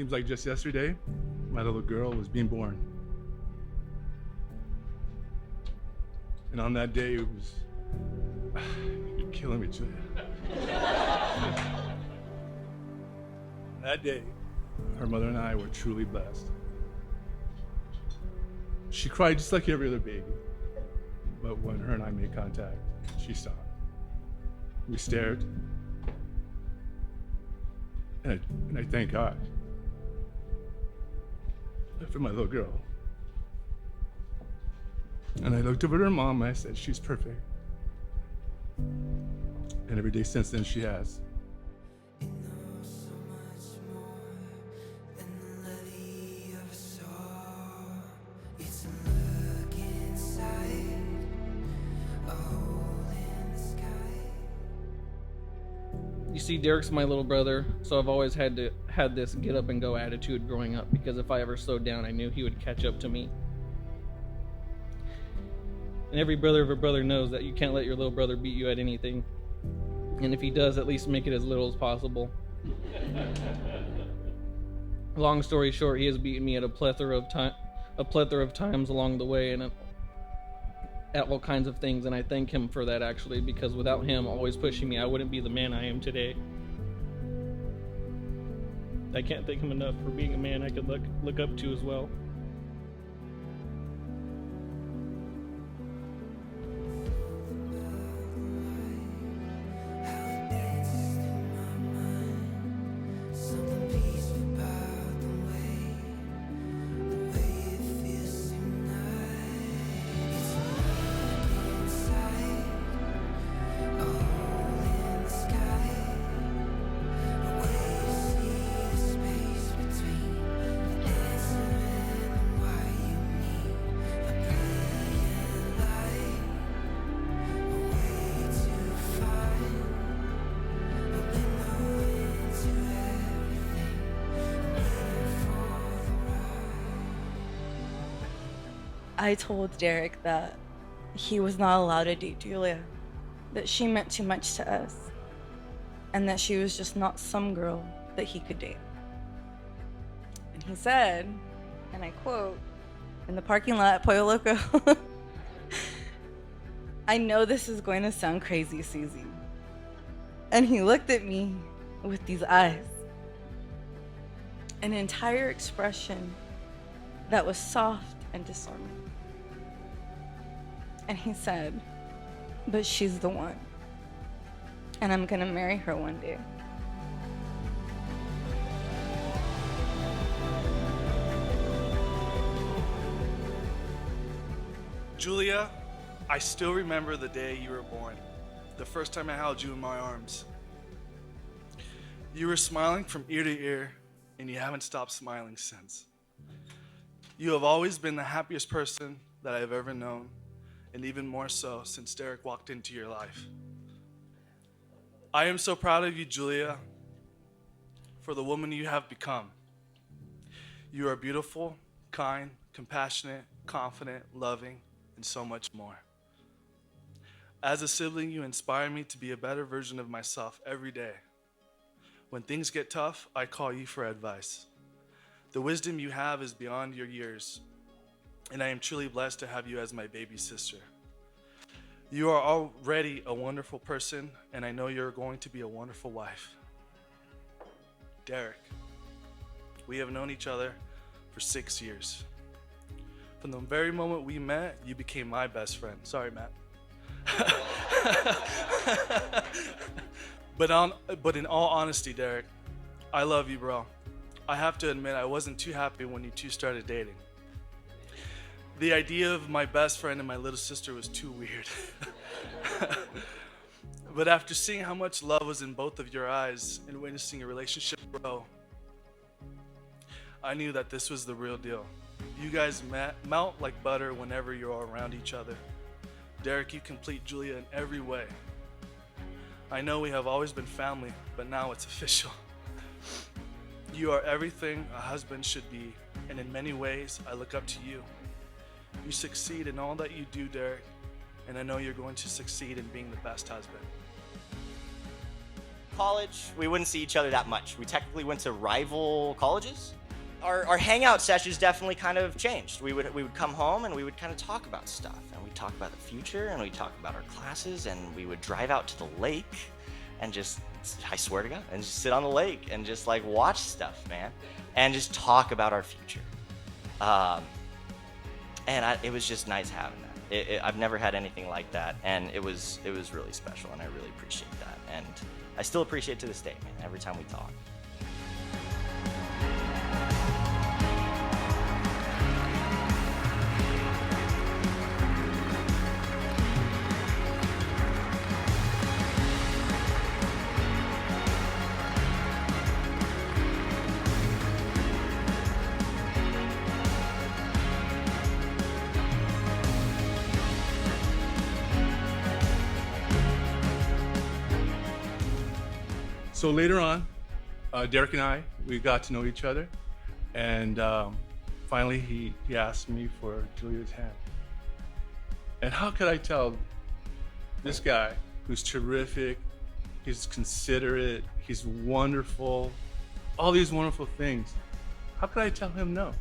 Seems like just yesterday, my little girl was being born. And on that day, it was... You're killing me, Julia. That day, her mother and I were truly blessed. She cried just like every other baby, but when her and I made contact, she stopped. We stared, and I thank God for my little girl. And I looked over at her mom and I said, she's perfect. And every day since then, she has. You see, Derrick's my little brother, so I've always had this get up and go attitude growing up, because if I ever slowed down, I knew he would catch up to me. And every brother of a brother knows that you can't let your little brother beat you at anything. And if he does, at least make it as little as possible. Long story short, he has beaten me at a plethora of times along the way, and at all kinds of things, and I thank him for that, actually, because without him always pushing me, I wouldn't be the man I am today. I can't thank him enough for being a man I could look up to as well. I told Derrick that he was not allowed to date Julia, that she meant too much to us, and that she was just not some girl that he could date. And he said, and I quote, in the parking lot at Pollo Loco, I know this is going to sound crazy, Susie. And he looked at me with these eyes, an entire expression that was soft and disarming. And he said, but she's the one. And I'm gonna marry her one day. Julia, I still remember the day you were born, the first time I held you in my arms. You were smiling from ear to ear, and you haven't stopped smiling since. You have always been the happiest person that I've ever known, and even more so since Derrick walked into your life. I am so proud of you, Julia, for the woman you have become. You are beautiful, kind, compassionate, confident, loving, and so much more. As a sibling, you inspire me to be a better version of myself every day. When things get tough, I call you for advice. The wisdom you have is beyond your years, and I am truly blessed to have you as my baby sister. You are already a wonderful person, and I know you're going to be a wonderful wife. Derrick, we have known each other for 6 years. From the very moment we met, you became my best friend. Sorry, Matt. But in all honesty, Derrick, I love you, bro. I have to admit, I wasn't too happy when you two started dating. The idea of my best friend and my little sister was too weird. But after seeing how much love was in both of your eyes and witnessing your relationship grow, I knew that this was the real deal. You guys melt like butter whenever you're all around each other. Derrick, you complete Julia in every way. I know we have always been family, but now it's official. You are everything a husband should be, and in many ways, I look up to you. You succeed in all that you do, Derrick, and I know you're going to succeed in being the best husband. college, we wouldn't see each other that much. We technically went to rival colleges. Our hangout sessions definitely kind of changed. We would come home and we would kind of talk about stuff, and we'd talk about the future, and we'd talk about our classes, and we would drive out to the lake and just, I swear to God, and just sit on the lake and just like watch stuff, man, and just talk about our future. It was just nice having that. I've never had anything like that, and it was really special, and I really appreciate that, and I still appreciate it to this day, man, every time we talk. So later on, Derrick and I, we got to know each other, and finally he asked me for Julia's hand. And how could I tell this guy who's terrific, he's considerate, he's wonderful, all these wonderful things, how could I tell him no?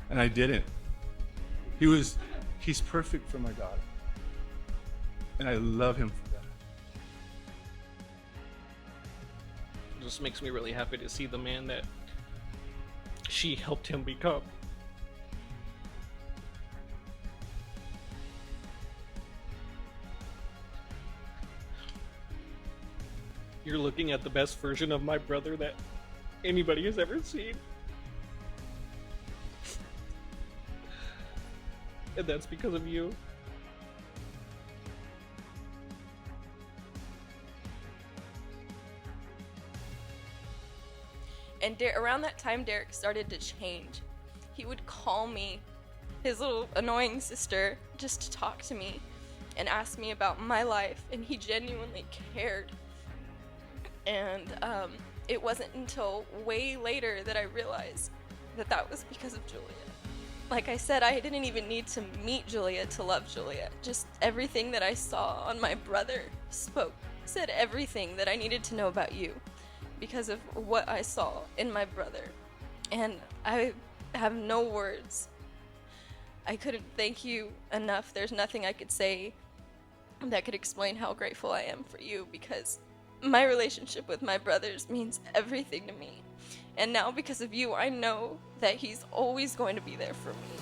And I didn't. He's perfect for my daughter. And I love him for that. It just makes me really happy to see the man that she helped him become. You're looking at the best version of my brother that anybody has ever seen. And that's because of you. And around that time, Derrick started to change. He would call me, his little annoying sister, just to talk to me and ask me about my life, and he genuinely cared. And it wasn't until way later that I realized that that was because of Julia. Like I said, I didn't even need to meet Julia to love Julia. Just everything that I saw on my brother said everything that I needed to know about you, because of what I saw in my brother. And I have no words. I couldn't thank you enough. There's nothing I could say that could explain how grateful I am for you, because my relationship with my brothers means everything to me. And now because of you, I know that he's always going to be there for me.